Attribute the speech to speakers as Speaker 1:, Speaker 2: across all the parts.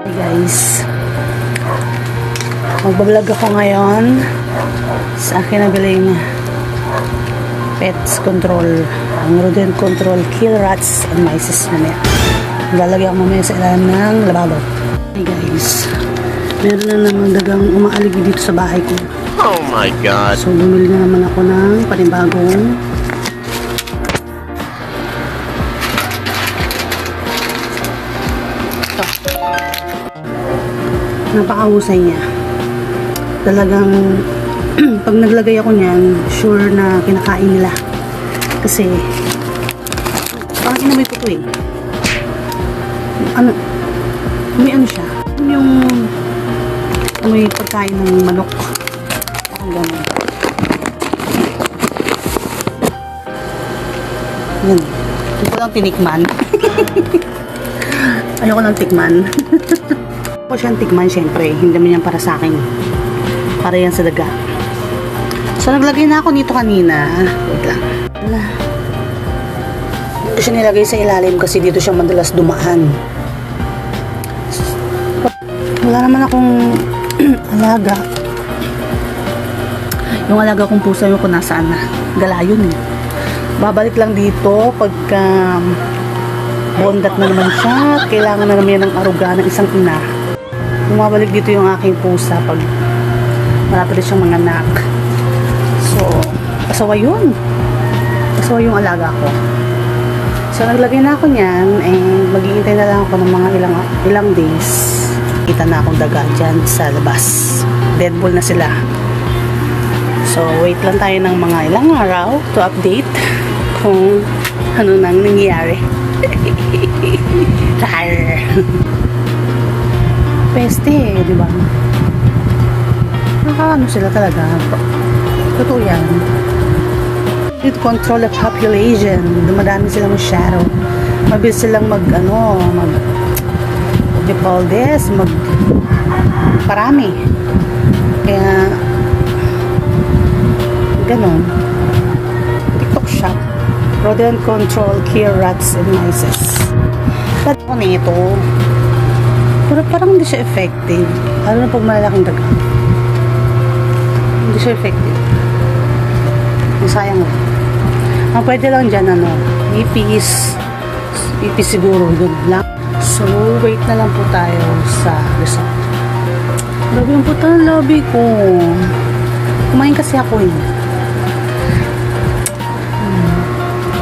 Speaker 1: Hey guys, magbablog ako ngayon sa akin nabiling pets control, ang rodent control, kill rats and mice mamaya. Lalagyan ko mamaya sa ilalim ng lababo. Hey guys, meron na namang dagang umaaligi dito sa bahay ko.
Speaker 2: Oh my God!
Speaker 1: So bumili na naman ako ng panibagong napakahusay niya. Talagang pag naglagay ako niyan, sure na kinakain nila. Kasi parang inamoy ko to eh. Ano? May ano siya? Yung amoy pagkain ng manok. Parang gano'n. Yan. Hindi ko lang tinikman. Ayoko lang tikman. Ako siyang tikman, syempre. Hindi naman yan para sa akin. Para yan sa daga. So, naglagay na ako nito kanina. Wait lang. Dito siya nilagay sa ilalim kasi dito siya madalas dumaan. Wala naman akong alaga. Yung alaga kong pusa yung kung nasaan na. Galayon eh. Babalik lang dito pagka bondat na naman siya. Kailangan na naman yan ng aruga ng isang ina. Bumabalik dito yung aking pusa pag malapit siyang manganak. So, asawa yun. Asawa yung alaga ko. So, naglagay na ako niyan and mag-iintay na lang ako ng mga ilang days. Kita na akong daga dyan sa labas. Deadball na sila. So, wait lang tayo ng mga ilang araw to update kung ano nang nangyayari. Peste, di ba? Ano sila talaga. Totoo yan. To control the population. Dumadami sila masyado. Mabilis silang parami. Kaya, ganon. TikTok shop. Rodent control, kill rats and mice. But ako nito, pero parang hindi siya effective. Lalo na pag malalaking daga. Hindi siya effective. Sayang lang. Ang pwede lang dyan, ipis siguro, doon lang. So, wait na lang po tayo sa result. Grabe yung puta ng labi ko. Kumain kasi ako eh.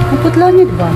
Speaker 1: Ang putla niya, diba?